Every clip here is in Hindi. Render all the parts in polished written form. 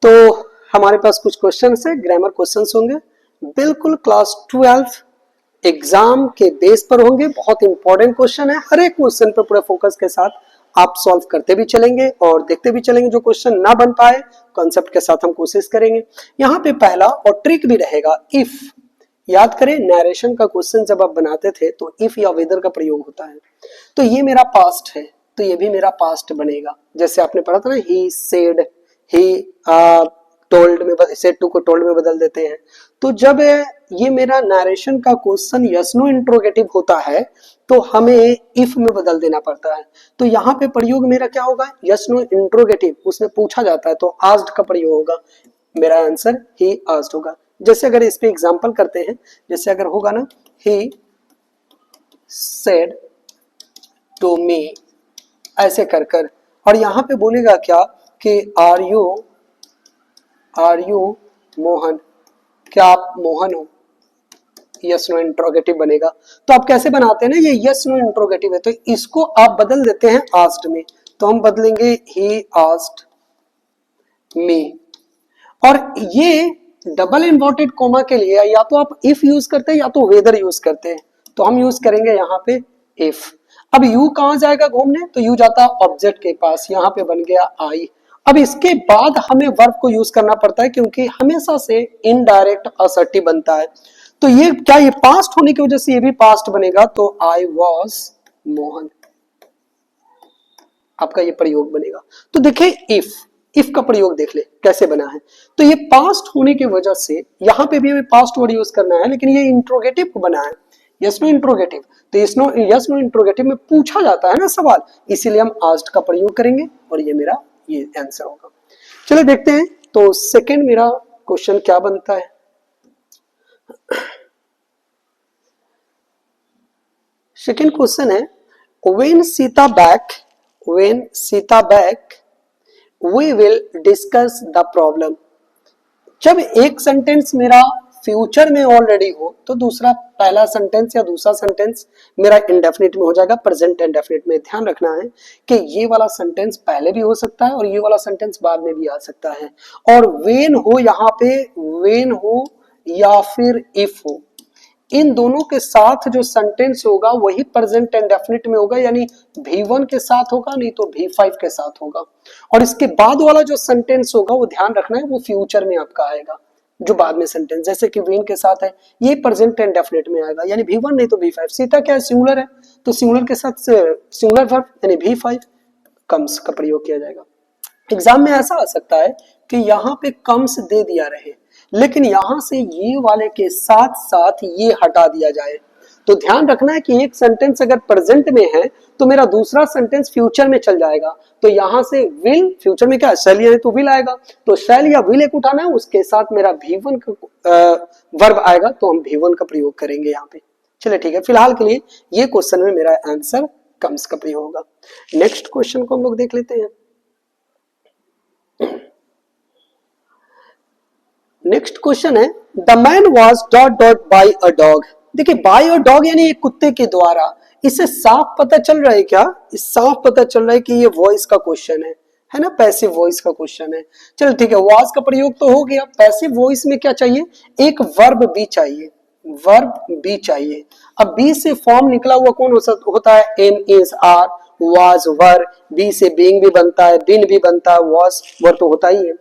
तो हमारे पास कुछ क्वेश्चन है, ग्रामर क्वेश्चन होंगे, बिल्कुल क्लास 12 एग्जाम के बेस पर होंगे। बहुत इंपॉर्टेंट क्वेश्चन है, हर एक क्वेश्चन पर पूरे फोकस के साथ आप सॉल्व करते भी चलेंगे और देखते भी चलेंगे। जो क्वेश्चन ना बन पाए कॉन्सेप्ट के साथ हम कोशिश करेंगे। यहाँ पे पहला और ट्रिक भी रहेगा इफ। याद करें नरेशन का क्वेश्चन जब आप बनाते थे तो इफ या वेदर का प्रयोग होता है। तो ये मेरा पास्ट है तो ये भी मेरा पास्ट बनेगा। जैसे आपने पढ़ा था ना, ही सेड, ही टोल्ड में, सेड टू को टोल्ड में बदल देते हैं। तो जब ये मेरा नरेशन का क्वेश्चन यस नो इंट्रोगेटिव होता है तो हमें इफ में बदल देना पड़ता है। तो यहाँ पे प्रयोग मेरा क्या होगा, यस नो इंट्रोगेटिव, उसमें पूछा जाता है तो आस्क्ड का प्रयोग होगा। मेरा आंसर ही आस्क्ड होगा। जैसे अगर इस पे एग्जांपल करते हैं, जैसे अगर होगा ना, ही सेड टू मी, ऐसे कर कर, और यहाँ पे बोलेगा क्या कि आर यू मोहन, क्या आप मोहन हो, यस नो इंट्रोगेटिव बनेगा। तो आप कैसे बनाते हैं ना, ये यस नो इंट्रोगेटिव है तो इसको आप बदल देते हैं आस्क्ड में। तो हम बदलेंगे ही आस्क्ड मी। और ये डबल इन्वर्टेड कोमा के लिए या तो आप इफ यूज करते हैं या तो वेदर यूज करते हैं। तो हम यूज करेंगे यहाँ पे इफ। अब यू कहां जाएगा घूमने, तो यू जाता ऑब्जेक्ट के पास, यहाँ पे बन गया आई। अब इसके बाद हमें वर्ब को यूज करना पड़ता है क्योंकि हमेशा से इनडायरेक्ट असर्टिव बनता है। तो ये क्या, ये पास्ट होने की वजह से ये भी पास्ट बनेगा। तो आई वॉज मोहन, आपका ये प्रयोग बनेगा। तो देखिए इफ का प्रयोग देख ले कैसे बना है। तो ये पास्ट होने की वजह से यहाँ पे भी हमें पास्ट वर्ड यूज करना है, लेकिन ये इंट्रोगेटिव को बना है, यस नो इंट्रोगेटिव। तो यस नो इंट्रोगेटिव में पूछा जाता है ना सवाल, इसीलिए हम आस्क्ड का प्रयोग करेंगे और ये मेरा ये आंसर होगा। चलो देखते हैं तो सेकंड मेरा क्वेश्चन क्या बनता है। सेकंड क्वेश्चन है, when Sita back we will discuss the problem। जब एक सेंटेंस मेरा फ्यूचर में ऑलरेडी हो तो दूसरा पहला सेंटेंस या दूसरा सेंटेंस मेरा इंडेफिनिट में हो जाएगा, प्रेजेंट इंडेफिनिट में। ध्यान रखना है कि ये वाला सेंटेंस पहले भी हो सकता है और ये वाला सेंटेंस बाद में भी आ सकता है। और वेन हो, यहाँ पे वेन हो या फिर इफ हो, इन दोनों के साथ जो सेंटेंस होगा वही प्रेजेंट इंडेफिनिट में होगा, यानी V1 के साथ होगा, नहीं तो V5 के साथ होगा। और इसके बाद वाला जो सेंटेंस होगा वो ध्यान रखना है वो फ्यूचर में आपका आएगा, जो बाद में सेंटेंस, जैसे कि वेन के साथ है ये प्रेजेंट इंडेफिनिट में आएगा, यानी V1 नहीं तो V5। सीता क्या है, सिंगुलर है, तो सिंगुलर के साथ सिंगुलर वर्ब यानी V5 कम्स का प्रयोग किया जाएगा। एग्जाम में ऐसा आ सकता है कि यहाँ पे कम्स दे दिया रहे लेकिन यहां से ये वाले के साथ साथ ये हटा दिया जाए। तो ध्यान रखना है कि एक सेंटेंस अगर प्रेजेंट में है तो मेरा दूसरा सेंटेंस फ्यूचर में चल जाएगा। तो यहां से विल, फ्यूचर में क्या है, शैल यानी तो विल आएगा, तो शैल या विल एक उठाना है, उसके साथ मेरा V1 का वर्ब आएगा तो हम V1 का प्रयोग करेंगे यहाँ पे। चलिए ठीक है, फिलहाल के लिए ये क्वेश्चन में मेरा आंसर कम्स का प्रयोग होगा। नेक्स्ट क्वेश्चन को हम लोग देख लेते हैं। नेक्स्ट क्वेश्चन है, the man was dot dot by a dog. देखिए बाय अ डॉग यानी एक कुत्ते के द्वारा। इससे साफ पता चल रहा है क्या, इस साफ पता चल रहा है कि ये वॉइस का क्वेश्चन है ना, पैसिव वॉइस का क्वेश्चन है। चलो ठीक है, वॉज का प्रयोग तो हो गया। पैसिव वॉइस में क्या चाहिए, एक वर्ब भी चाहिए, वर्ब भी चाहिए। अब बी से फॉर्म निकला हुआ कौन होता है, am is are, was were, be से बीइंग भी बनता है, बिन भी बनता है, वॉज वर तो होता ही है।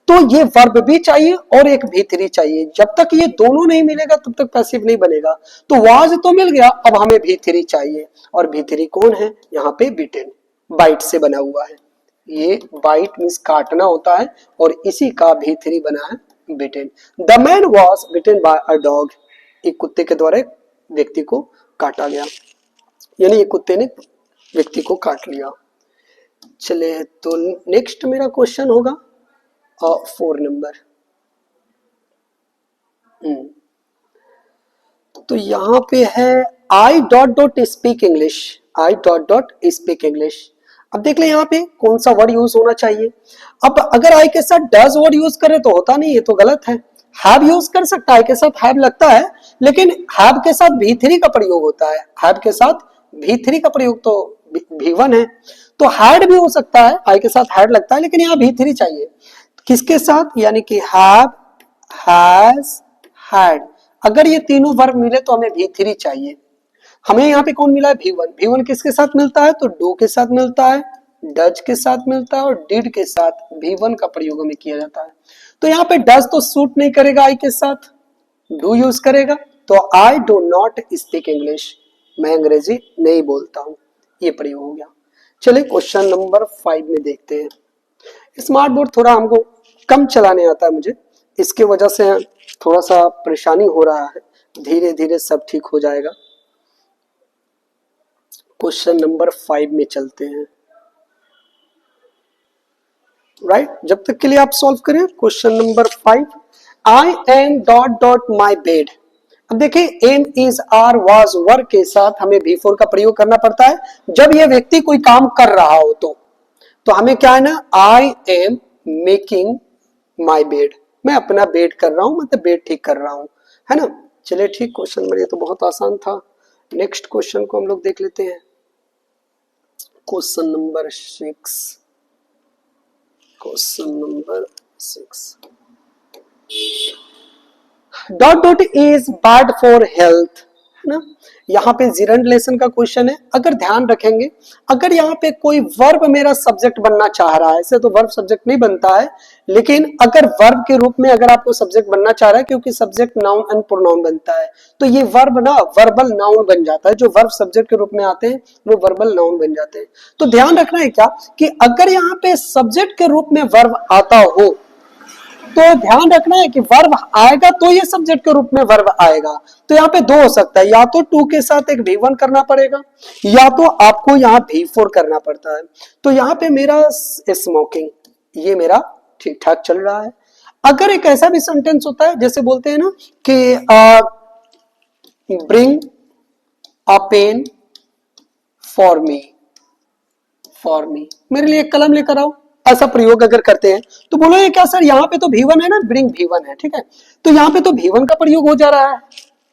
तो ये वर्ब भी चाहिए और एक V3 चाहिए। जब तक ये दोनों नहीं मिलेगा तब तक पैसिव नहीं बनेगा। तो वाज तो मिल गया, अब हमें V3 चाहिए, और V3 कौन है, यहाँ पे बिटेन, बाइट से बना हुआ है। ये बाइट मींस काटना होता है और इसी का V3 बना है bitten. The man was bitten by a dog, एक कुत्ते के द्वारा एक व्यक्ति को काटा गया, यानी एक कुत्ते ने व्यक्ति को काट लिया। चले तो नेक्स्ट मेरा क्वेश्चन होगा 4 नंबर। तो यहां पे है I dot dot speak English, I dot dot speak English. अब देख ले यहाँ पे कौन सा वर्ड यूज होना चाहिए। अब अगर आई के साथ डज वर्ड यूज करे तो होता नहीं, ये तो गलत है। हैव यूज कर सकता है, के साथ हैव लगता है, लेकिन हैव के साथ V3 का प्रयोग होता है। हैव के साथ V3 का प्रयोग तो V1 है। तो हैड भी हो सकता है, आई के साथ हैड लगता है, लेकिन यहाँ V3 चाहिए। किसके साथ, यानी कि हैव, हैज, हैड। अगर ये तीनों वर्ब मिले तो हमें V3 चाहिए। हमें यहाँ पे कौन मिला है, V1। V1 किसके साथ मिलता है, तो डू के साथ मिलता है, डज के साथ मिलता है और डिड के साथ V1 का प्रयोग हमें किया जाता है। तो यहाँ पे डज तो सूट नहीं करेगा आई के साथ, डू यूज करेगा। तो I do not speak English, मैं अंग्रेजी नहीं बोलता हूं, ये प्रयोग हो गया। चलिए क्वेश्चन नंबर 5 में देखते हैं। स्मार्ट बोर्ड थोड़ा हमको कम चलाने आता है मुझे, इसके वजह से थोड़ा सा परेशानी हो रहा है, धीरे धीरे सब ठीक हो जाएगा। क्वेश्चन नंबर 5 में चलते हैं। राइट, जब तक के लिए आप सॉल्व करें। Question number 5, I am dot dot my bed. अब देखिए एम, इज, आर, वाज, वर के साथ हमें V4 का प्रयोग करना पड़ता है जब यह व्यक्ति कोई काम कर रहा हो। तो हमें क्या है ना, I am making my bed, मैं अपना बेड कर रहा हूं, मतलब बेड ठीक कर रहा हूं, है ना। चलिए ठीक, क्वेश्चन नंबर ये तो बहुत आसान था। नेक्स्ट क्वेश्चन को हम लोग देख लेते हैं। Question number 6, question number 6, dot dot is bad for health, है ना। यहाँ पे जिरंड लेसन का क्वेश्चन है। अगर ध्यान रखेंगे, अगर यहाँ पे कोई वर्ब मेरा सब्जेक्ट बनना चाह रहा है, ऐसे तो वर्ब सब्जेक्ट नहीं बनता है, लेकिन अगर वर्ब के रूप में अगर आपको सब्जेक्ट बनना चाह रहा है, क्योंकि सब्जेक्ट नाउन एंड प्रोनाउन बनता है, तो ये वर्ब ना वर्बल नाउन बन जाता है। जो वर्ब सब्जेक्ट के रूप में आते हैं वो वर्बल नाउन बन जाते हैं। तो ध्यान रखना है क्या, कि अगर यहाँ पे सब्जेक्ट के रूप में वर्ब आता हो तो ध्यान रखना है कि वर्ब आएगा तो ये सब्जेक्ट के रूप में वर्ब आएगा। तो यहाँ पे दो हो सकता है, या तो टू के साथ एक V1 करना पड़ेगा, या तो आपको यहाँ V4 करना पड़ता है। तो यहाँ पे मेरा स्मोकिंग, ये मेरा ठीक ठाक चल रहा है। अगर एक ऐसा भी सेंटेंस होता है, जैसे बोलते हैं ना कि bring a pen for me, for me, मेरे लिए एक कलम लेकर आओ, ऐसा प्रयोग अगर करते हैं तो बोलो ये क्या सर, यहाँ पे तो V1 है ना, ब्रिंग V1 है, ठीक है। तो यहाँ पे तो V1 का प्रयोग हो जा रहा है,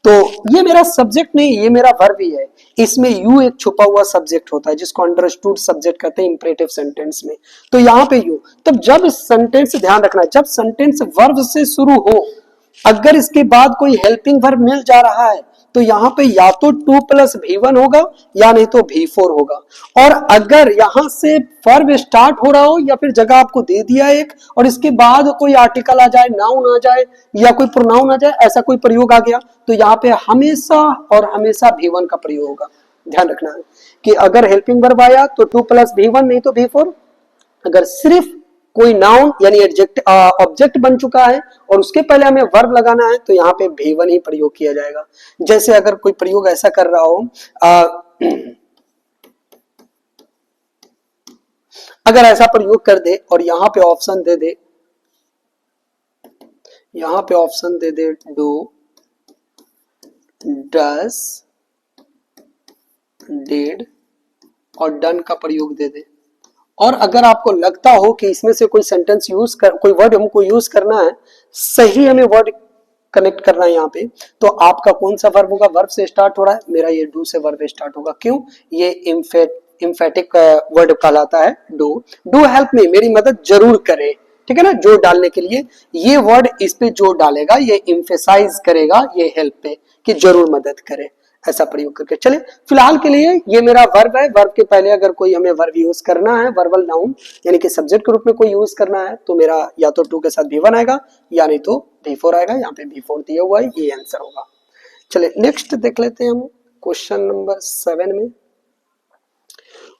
तो ये मेरा सब्जेक्ट नहीं, ये मेरा वर्ब ही है। इसमें यू एक छुपा हुआ सब्जेक्ट होता है जिसको अंडरस्टूड सब्जेक्ट कहते हैं इंपरेटिव सेंटेंस में। तो यहाँ पे यू, तब जब सेंटेंस, ध्यान रखना है, जब सेंटेंस वर्ब से शुरू हो, अगर इसके बाद कोई हेल्पिंग वर्ब मिल जा रहा है तो यहाँ पे या तो 2 प्लस V1 होगा या नहीं तो V4 होगा। और अगर यहां से वर्ब स्टार्ट हो रहा हो या फिर जगह आपको दे दिया एक और इसके बाद कोई आर्टिकल आ जाए, नाउन आ जाए या कोई प्रोनाउन आ जाए, ऐसा कोई प्रयोग आ गया, तो यहाँ पे हमेशा और हमेशा V1 का प्रयोग होगा। ध्यान रखना है कि अगर हेल्पिंग वर्ब आया तो 2 प्लस V1 नहीं तो V4। अगर सिर्फ कोई नाउन यानी एडजेक्ट ऑब्जेक्ट बन चुका है और उसके पहले हमें वर्ब लगाना है तो यहाँ पे V1 ही प्रयोग किया जाएगा। जैसे अगर कोई प्रयोग ऐसा कर रहा हो, अगर ऐसा प्रयोग कर दे और यहाँ पे ऑप्शन दे दे, यहाँ पे option they they do, does, did और डन का प्रयोग दे दे, और अगर आपको लगता हो कि इसमें से कोई सेंटेंस यूज कर, कोई वर्ड हमको यूज करना है, सही हमें वर्ड कनेक्ट करना है यहाँ पे, तो आपका कौन सा वर्ब होगा, वर्ब से स्टार्ट हो रहा है, मेरा ये डू से वर्ब स्टार्ट होगा। क्यों, ये इम्फेटिक वर्ड कहलाता है डू। डू हेल्प मी, मेरी मदद जरूर करे, ठीक है ना। जोर डालने के लिए ये वर्ड इस पे जोर डालेगा, ये इम्फेसाइज करेगा ये हेल्प पे कि जरूर मदद करे, ऐसा प्रयोग करके। चले फिलहाल के लिए ये मेरा वर्ब है, वर्ब के पहले अगर कोई हमें वर्ब यूज करना है, वर्बल नाउन यानी कि सब्जेक्ट के रूप में कोई यूज करना है, तो मेरा या तो टू के साथ V1 आएगा या नहीं तो V4 आएगा। यहाँ पे V4 दिया हुआ है, ये आंसर होगा। चले नेक्स्ट देख लेते हैं हम क्वेश्चन नंबर 7 में।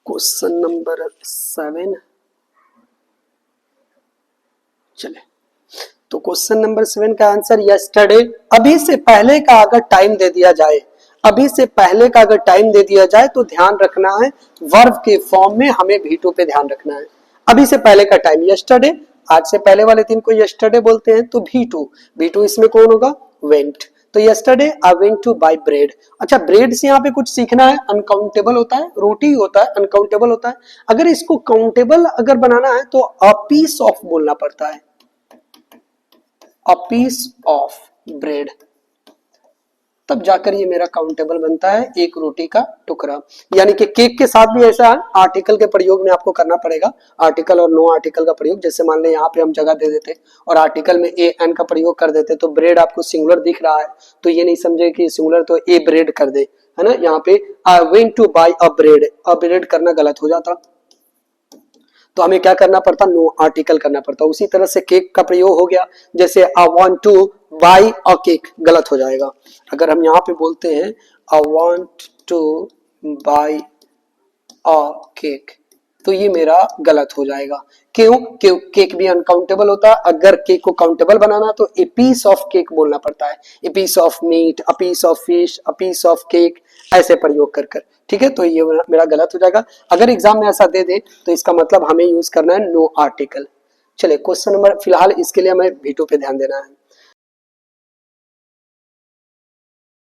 क्वेश्चन नंबर 7, चले तो क्वेश्चन नंबर 7 का आंसर यस्टरडे। अभी से पहले का अगर टाइम दे दिया जाए, अभी से पहले का अगर टाइम दे दिया जाए तो ध्यान रखना है वर्ब के फॉर्म में हमें V2 पे ध्यान रखना है। अभी से पहले का टाइम यस्टरडे, आज से पहले वाले दिन को यस्टरडे बोलते हैं, तो V2 इसमें कौन होगा, वेंट। तो yesterday I went to buy bread. अच्छा, ब्रेड से यहाँ पे कुछ सीखना है, अनकाउंटेबल होता है, रोटी होता है, अनकाउंटेबल होता है। अगर इसको काउंटेबल अगर बनाना है तो अ पीस ऑफ बोलना पड़ता है, अ पीस ऑफ ब्रेड। तब जाकर ये मेरा काउंटेबल बनता है एक रोटी का टुकड़ा। यानी कि केक के साथ भी ऐसा आर्टिकल के प्रयोग में आपको करना पड़ेगा, आर्टिकल और नो आर्टिकल का प्रयोग। जैसे मान ले यहाँ पे हम जगह दे देते और आर्टिकल में ए एन का प्रयोग कर देते, तो ब्रेड आपको सिंगुलर दिख रहा है तो ये नहीं समझे कि सिंगुलर तो ए ब्रेड कर दे, है ना। यहाँ पे आई went two by a bread करना गलत हो जाता, तो हमें क्या करना पड़ता, नो आर्टिकल करना पड़ता। उसी तरह से केक का प्रयोग हो गया, जैसे I want two by a cake गलत हो जाएगा। अगर हम यहाँ पे बोलते हैं I want two by a cake, तो ये मेरा गलत हो जाएगा। क्यों? केक भी अनकाउंटेबल होता है। अगर केक को काउंटेबल बनाना तो ए पीस ऑफ केक बोलना पड़ता है, a piece of meat, a piece of fish, a piece of cake, ऐसे प्रयोग कर कर। ठीक है, तो ये मेरा गलत हो जाएगा। अगर एग्जाम में ऐसा दे दे तो इसका मतलब हमें यूज करना है नो आर्टिकल। चलिए क्वेश्चन नंबर, फिलहाल इसके लिए हमें V2 पे ध्यान देना है।